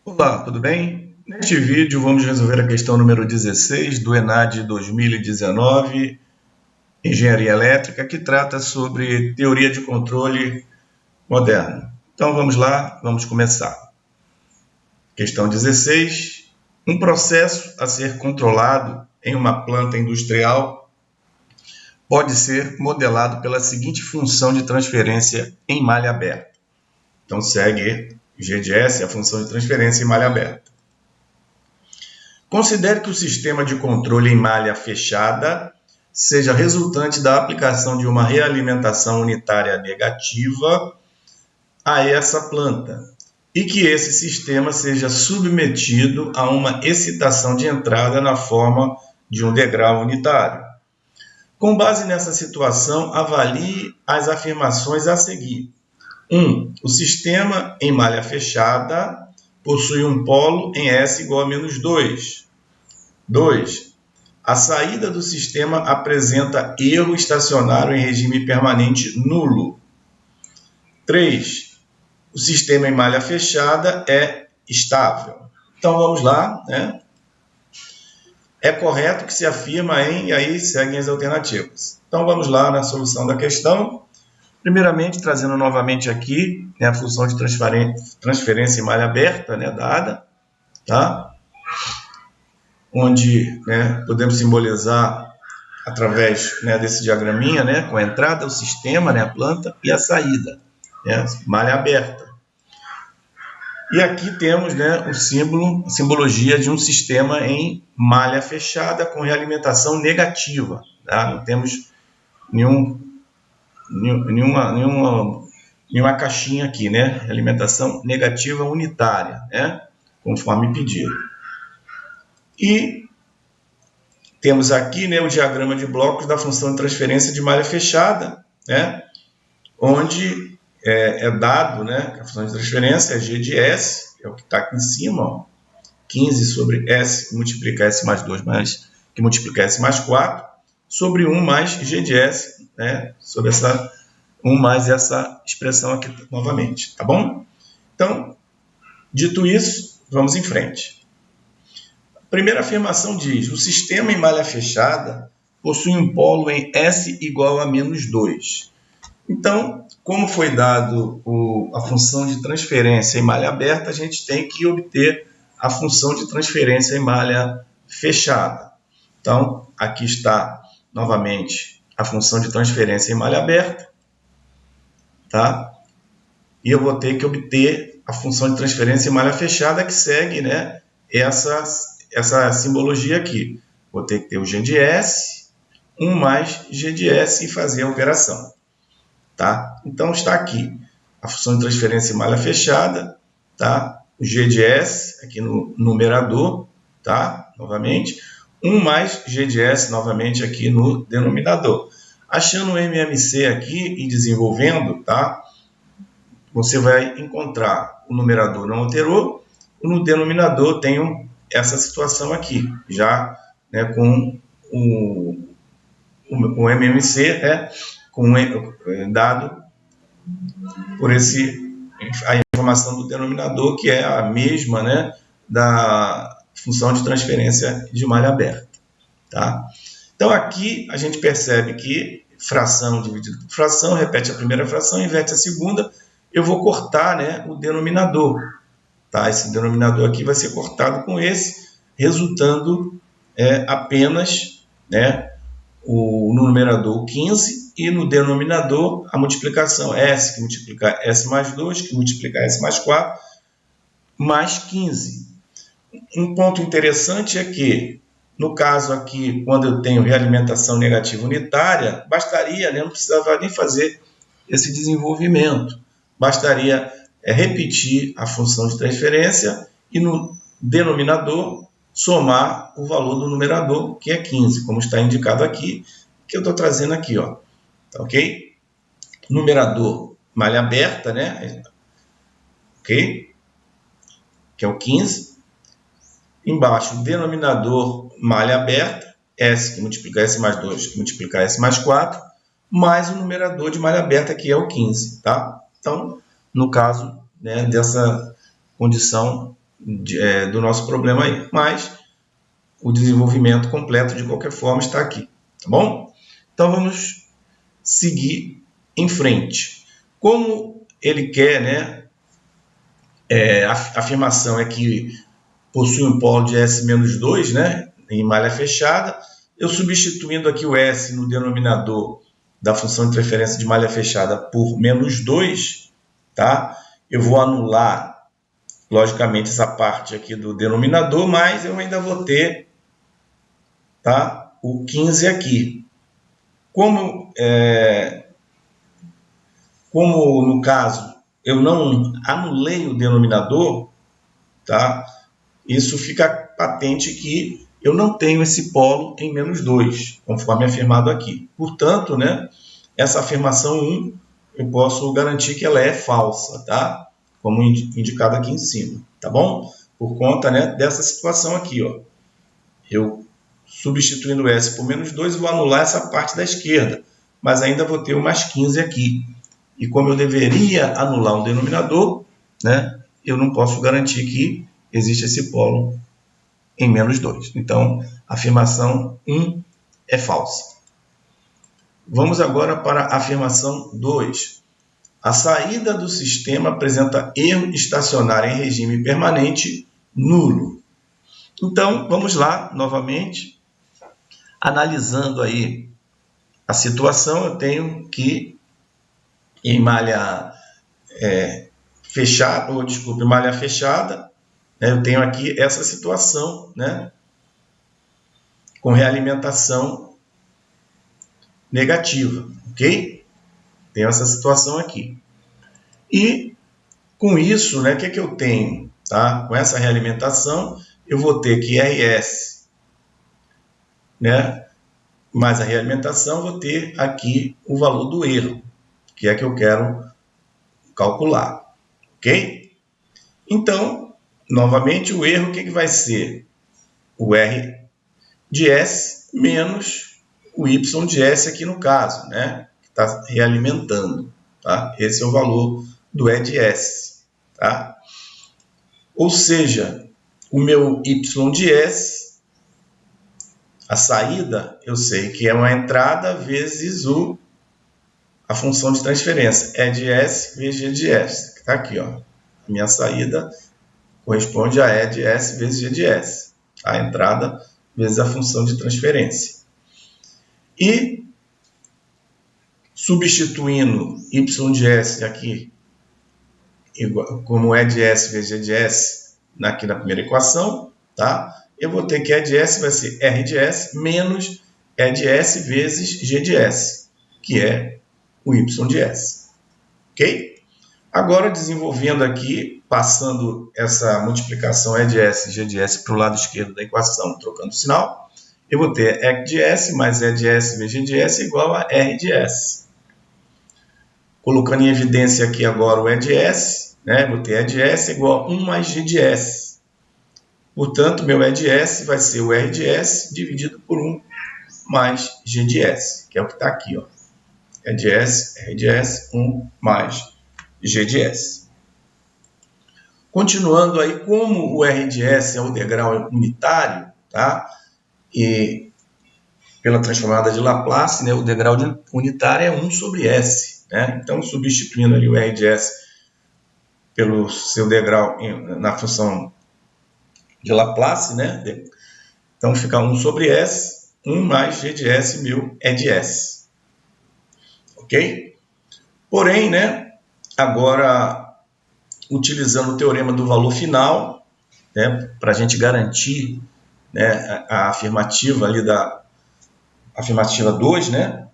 Olá, tudo bem? Neste vídeo vamos resolver a questão número 16 do ENAD 2019, Engenharia Elétrica, que trata sobre teoria de controle moderno. Então vamos lá, vamos começar. Questão 16. Um processo a ser controlado em uma planta industrial pode ser modelado pela seguinte função de transferência em malha aberta. Então segue GDS, a função de transferência em malha aberta. Considere que o sistema de controle em malha fechada seja resultante da aplicação de uma realimentação unitária negativa a essa planta e que esse sistema seja submetido a uma excitação de entrada na forma de um degrau unitário. Com base nessa situação, avalie as afirmações a seguir. 1. O sistema em malha fechada possui um polo em S igual a menos 2. 2. A saída do sistema apresenta erro estacionário em regime permanente nulo. 3. O sistema em malha fechada é estável. Então vamos lá, né? É correto que se afirma em, e aí seguem as alternativas. Então vamos lá na solução da questão. Primeiramente, trazendo novamente aqui, né, a função de transferência em malha aberta, né, dada, tá? Onde, né, podemos simbolizar através, né, desse diagraminha, né, com a entrada, o sistema, né, a planta, e a saída, né, malha aberta. E aqui temos, né, o símbolo, a simbologia de um sistema em malha fechada com realimentação negativa. Tá? Não temos nenhuma caixinha aqui, né? Alimentação negativa unitária, né? Conforme pedido. E temos aqui, né, o diagrama de blocos da função de transferência de malha fechada, né? Onde é dado, né, que a função de transferência é G de S, é o que está aqui em cima, ó, 15 sobre S multiplica S mais 2 que multiplica S mais 4, sobre 1 mais G de S, né, sobre essa 1 mais essa expressão aqui novamente, tá bom? Então, dito isso, vamos em frente. A primeira afirmação diz: o sistema em malha fechada possui um polo em S igual a menos 2. Então, como foi dado a função de transferência em malha aberta, a gente tem que obter a função de transferência em malha fechada. Então, aqui está novamente a função de transferência em malha aberta, tá? E eu vou ter que obter a função de transferência em malha fechada, que segue, né, essa simbologia aqui. Vou ter que ter o G de S, 1 mais G de S e fazer a operação. Tá? Então, está aqui a função de transferência em malha fechada, tá? O G de S aqui no numerador, tá? Novamente, 1 mais G de S novamente aqui no denominador. Achando o MMC aqui e desenvolvendo, tá? Você vai encontrar o numerador não alterou, no denominador tem essa situação aqui, já, né, com o MMC, né, dado por a informação do denominador, que é a mesma, né, da função de transferência de malha aberta. Tá? Então, aqui a gente percebe que fração dividido por fração, repete a primeira fração, inverte a segunda, eu vou cortar, né, o denominador. Tá? Esse denominador aqui vai ser cortado com esse, resultando apenas, né, no numerador 15 e no denominador a multiplicação S, que multiplica S mais 2, que multiplica S mais 4, mais 15. Um ponto interessante é que, no caso aqui, quando eu tenho realimentação negativa unitária, bastaria, né, não precisava nem fazer esse desenvolvimento, bastaria repetir a função de transferência e no denominador somar o valor do numerador, que é 15, como está indicado aqui, que eu estou trazendo aqui, ó. Tá, ok? Numerador, malha aberta, né? Ok? Que é o 15. Embaixo, denominador, malha aberta, S, que multiplica S mais 2, que multiplica S mais 4, mais o numerador de malha aberta, que é o 15, tá? Então, no caso, né, dessa condição do nosso problema aí. Mas o desenvolvimento completo, de qualquer forma, está aqui. Tá bom? Então, vamos seguir em frente. Como ele quer, né? A afirmação é que possui um polo de S-2, né? Em malha fechada. Eu substituindo aqui o S no denominador da função de transferência de malha fechada por -2, tá? Eu vou anular, logicamente, essa parte aqui do denominador, mas eu ainda vou ter, tá, o 15 aqui. Como no caso eu não anulei o denominador, tá? Isso fica patente que eu não tenho esse polo em -2, conforme afirmado aqui. Portanto, né, essa afirmação 1, eu posso garantir que ela é falsa, tá? Como indicado aqui em cima, tá bom? Por conta, né, dessa situação aqui, ó. Eu, substituindo o S por -2, vou anular essa parte da esquerda, mas ainda vou ter o mais 15 aqui. E como eu deveria anular um denominador, né, eu não posso garantir que existe esse polo em -2. Então, a afirmação 1 é falsa. Vamos agora para a afirmação 2. A saída do sistema apresenta erro estacionário em regime permanente nulo. Então, vamos lá, novamente, analisando aí a situação, eu tenho que em malha fechada, malha fechada, né, eu tenho aqui essa situação, né, com realimentação negativa, ok? Tenho essa situação aqui. E com isso, né, o que é que eu tenho? Tá? Com essa realimentação, eu vou ter que RS, né, mais a realimentação, vou ter aqui o valor do erro, que é que eu quero calcular, ok? Então, novamente, o erro, o que vai ser? O R de S menos o Y de S aqui no caso, né? Que está realimentando, tá? Esse é o valor do E de S, tá? Ou seja, o meu Y de S, a saída, eu sei que é uma entrada vezes a função de transferência, E de S vezes G de S, que está aqui, ó. A minha saída corresponde a E de S vezes G de S, a entrada vezes a função de transferência. E substituindo Y de S aqui como E de S vezes G de S aqui na primeira equação, tá? Eu vou ter que E de S vai ser R de S menos E de S vezes G de S, que é o Y de S. Ok? Agora, desenvolvendo aqui, passando essa multiplicação E de S e G de S para o lado esquerdo da equação, trocando o sinal, eu vou ter E de S mais E de S vezes G de S igual a R de S. Colocando em evidência aqui agora o E de S, né? Vou ter E de S igual a 1 mais G de S. Portanto, meu E de S vai ser o R de S dividido por 1 mais G de S, que é o que está aqui, ó. E de S, R de S, 1 mais G de S. Continuando aí, como o R de S é o degrau unitário, tá? E pela transformada de Laplace, né, o degrau unitário é 1 sobre S. Né? Então, substituindo ali o R de S pelo seu degrau na função de Laplace, né? Então fica 1 sobre S, 1 mais G de S, meu E de S. Ok? Porém, né, agora, utilizando o teorema do valor final, né, para a gente garantir, né, a afirmativa ali da afirmativa 2, né,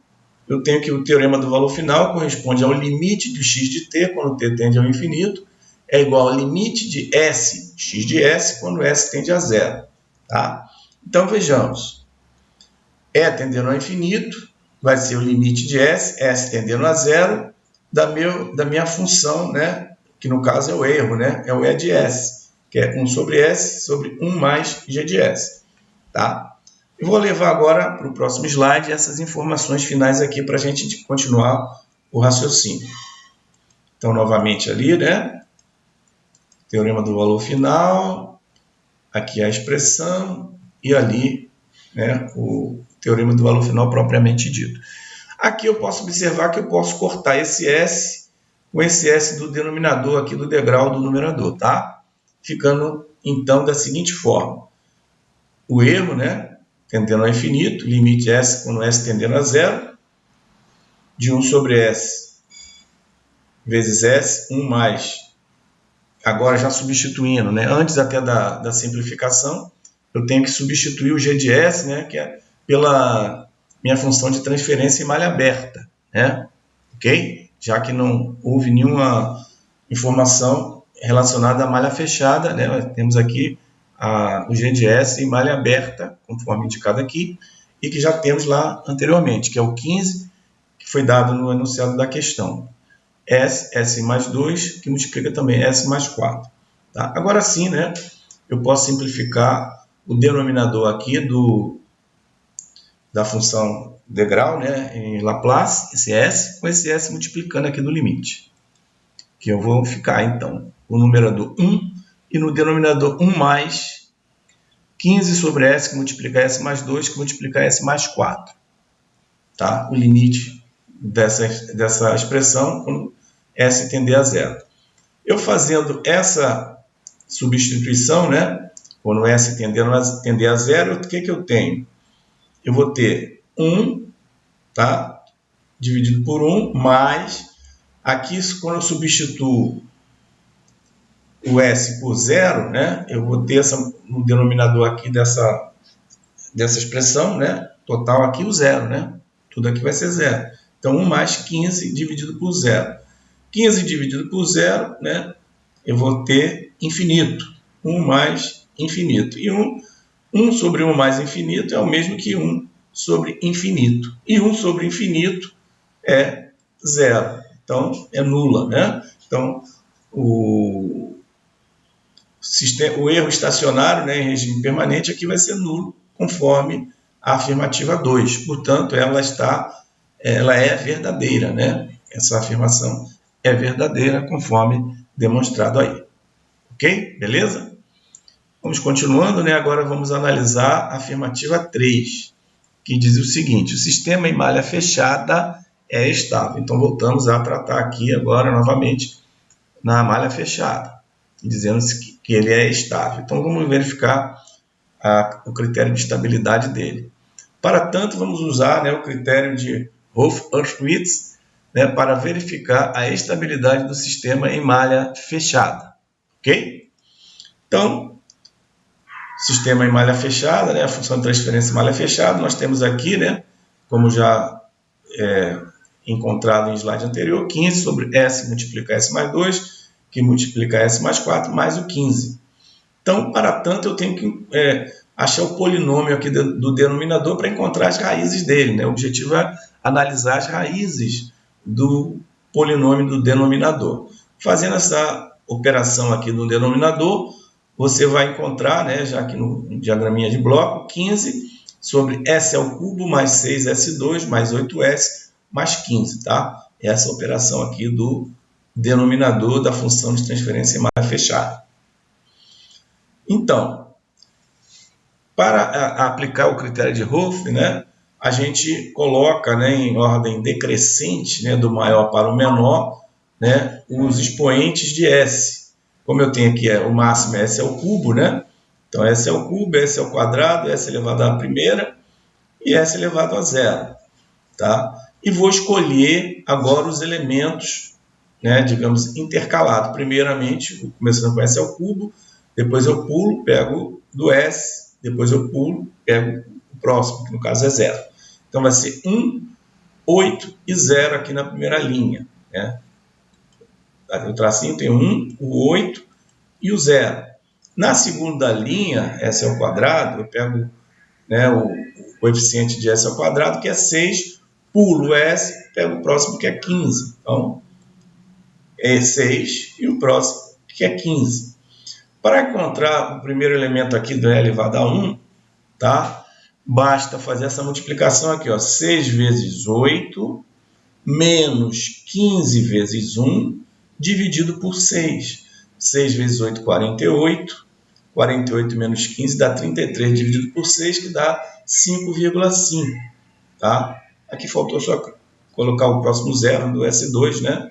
eu tenho que o teorema do valor final corresponde ao limite do x de t, quando t tende ao infinito, é igual ao limite de s, x de s, quando s tende a zero. Tá? Então, vejamos. E tendendo ao infinito, vai ser o limite de s tendendo a zero, da minha função, né? Que no caso é o erro, né? É o E de S, que é 1 sobre S sobre 1 mais G de S. Tá? Eu vou levar agora para o próximo slide essas informações finais aqui para a gente continuar o raciocínio. Então, novamente ali, né? teorema do valor final, aqui a expressão e ali, né, o teorema do valor final propriamente dito. Aqui eu posso observar que eu posso cortar esse S com esse S do denominador aqui do degrau do numerador, tá? Ficando, então, da seguinte forma. O erro, né, tendendo ao infinito, limite S quando S tendendo a zero, de 1 sobre S vezes S, 1 mais, agora já substituindo, né, antes até da simplificação, eu tenho que substituir o G de S, né, que é pela minha função de transferência em malha aberta, né? Ok? Já que não houve nenhuma informação relacionada à malha fechada, né? Nós temos aqui o G de S em malha aberta, conforme indicado aqui, e que já temos lá anteriormente, que é o 15, que foi dado no enunciado da questão. S mais 2, que multiplica também S mais 4. Tá? Agora sim, né, eu posso simplificar o denominador aqui da função degrau, né, em Laplace, esse S, com esse S multiplicando aqui do limite. Que eu vou ficar, então, o numerador 1 e no denominador 1 mais 15 sobre S, que multiplica S mais 2, que multiplica S mais 4. Tá? O limite dessa expressão quando S tender a zero. Eu fazendo essa substituição, né, quando S tender a zero, o que eu tenho? Eu vou ter 1, tá? Dividido por 1, mais, aqui quando eu substituo o S por zero, né, eu vou ter no denominador aqui dessa expressão, né, total aqui o zero, né? Tudo aqui vai ser zero. Então, 1 mais 15 dividido por zero. 15 dividido por zero, né, eu vou ter infinito. 1 mais infinito. E 1 sobre 1 mais infinito é o mesmo que 1 sobre infinito. E 1 sobre infinito é zero. Então, é nula, né? Então, o erro estacionário, né, em regime permanente aqui vai ser nulo, conforme a afirmativa 2. Portanto, ela é verdadeira, né? Essa afirmação é verdadeira, conforme demonstrado aí. Ok? Beleza? Vamos continuando, né? Agora vamos analisar a afirmativa 3, que diz o seguinte: o sistema em malha fechada é estável. Então, voltamos a tratar aqui agora, novamente, na malha fechada, dizendo que ele é estável. Então, vamos verificar o critério de estabilidade dele. Para tanto, vamos usar, né, o critério de Hoffe-Hurwitz, né, para verificar a estabilidade do sistema em malha fechada. Ok? Então, sistema em malha fechada, né, a função de transferência em malha fechada, nós temos aqui, né, como já encontrado em slide anterior, 15 sobre S multiplica S mais 2, que multiplica S mais 4, mais o 15. Então, para tanto, eu tenho que achar o polinômio aqui do denominador para encontrar as raízes dele, né? O objetivo é analisar as raízes do polinômio do denominador. Fazendo essa operação aqui no denominador, você vai encontrar, né, já aqui no diagraminha de bloco, 15 sobre S ao cubo mais 6S2 mais 8S mais 15, tá? Essa operação aqui do denominador da função de transferência em malha fechada. Então, para aplicar o critério de Hoffe, né, a gente coloca, né, em ordem decrescente, né, do maior para o menor, né, os expoentes de S. Como eu tenho aqui o máximo é S ao cubo, né? Então, S ao cubo, S ao quadrado, S elevado à primeira e S elevado a zero. Tá? E vou escolher agora os elementos, né, digamos, intercalados. Primeiramente, começando com S ao cubo, depois eu pulo, pego do S, depois eu pulo, pego o próximo, que no caso é zero. Então, vai ser 1, 8 e 0 aqui na primeira linha. Né? O tracinho tem 1, o 8 e o 0. Na segunda linha, S ao quadrado, eu pego, né, o coeficiente de S ao quadrado, que é 6, pulo o S, pego o próximo, que é 15. Então, é 6 e o próximo, que é 15. Para encontrar o primeiro elemento aqui do E elevado a 1, tá? Basta fazer essa multiplicação aqui, ó, 6 vezes 8 menos 15 vezes 1 dividido por 6. 6 vezes 8, 48. 48 menos 15 dá 33, dividido por 6, que dá 5,5. Tá? Aqui faltou só colocar o próximo zero do S2, né?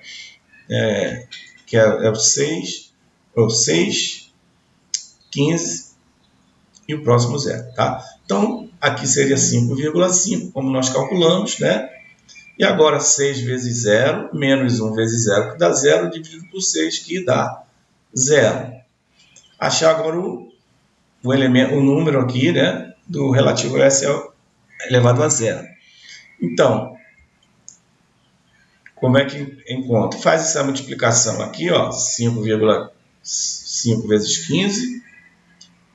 Que é o 6, 15 e o próximo zero. Tá? Então, aqui seria 5,5, como nós calculamos, né? E agora 6 vezes 0, menos 1 vezes 0, que dá 0, dividido por 6, que dá 0. Achar agora o número aqui, né, do relativo a S elevado a 0. Então, como é que encontra? Faz essa multiplicação aqui, ó, 5,5 vezes 15,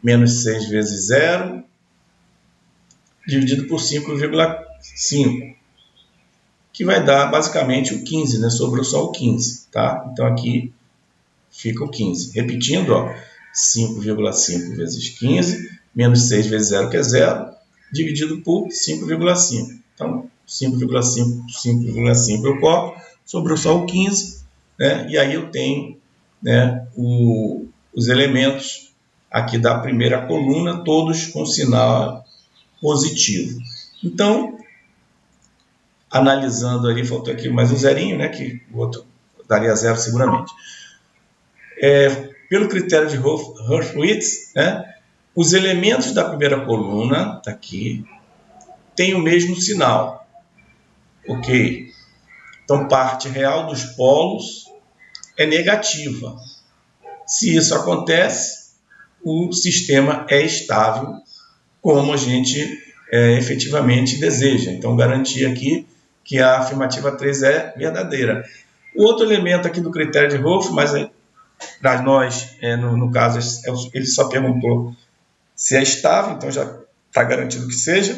menos 6 vezes 0, dividido por 5,5, que vai dar basicamente o 15, né? Sobrou só o 15, tá? Então aqui fica o 15. Repetindo, ó, 5,5 vezes 15, menos 6 vezes 0, que é 0, dividido por 5,5. Então, 5,5 eu corto, sobrou só o 15, né? E aí eu tenho, né, os elementos aqui da primeira coluna, todos com sinal positivo. Então, analisando ali, faltou aqui mais um zerinho, né, que o outro daria 0 seguramente. Pelo critério de Hurwitz, né, os elementos da primeira coluna, tá aqui, têm o mesmo sinal. Ok? Então, parte real dos polos é negativa. Se isso acontece, o sistema é estável, como a gente efetivamente deseja. Então, garantir aqui que a afirmativa 3 é verdadeira. O outro elemento aqui do critério de Hurwitz, mas para nós, no caso, ele só perguntou se é estável, então já está garantido que seja.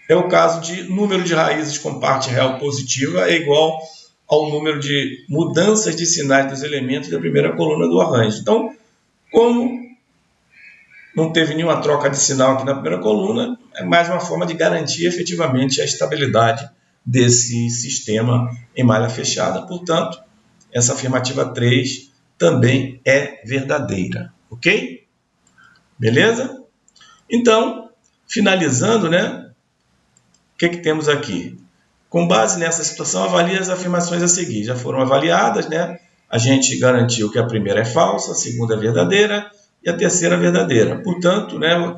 É o caso de número de raízes com parte real positiva é igual ao número de mudanças de sinais dos elementos da primeira coluna do arranjo. Então, como não teve nenhuma troca de sinal aqui na primeira coluna, é mais uma forma de garantir efetivamente a estabilidade desse sistema em malha fechada. Portanto, essa afirmativa 3 também é verdadeira, ok? Beleza? Então, finalizando, né? O que temos aqui? Com base nessa situação, avalie as afirmações a seguir. Já foram avaliadas, né? A gente garantiu que a primeira é falsa, a segunda é verdadeira e a terceira é verdadeira. Portanto, né, a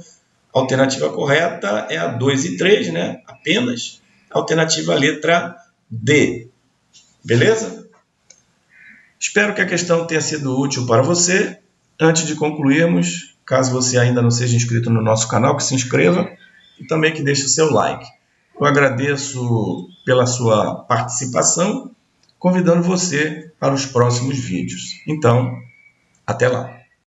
alternativa correta é a 2 e 3, né? Apenas a alternativa letra D. Beleza? Espero que a questão tenha sido útil para você. Antes de concluirmos, caso você ainda não seja inscrito no nosso canal, que se inscreva e também que deixe o seu like. Eu agradeço pela sua participação, convidando você para os próximos vídeos. Então, até lá!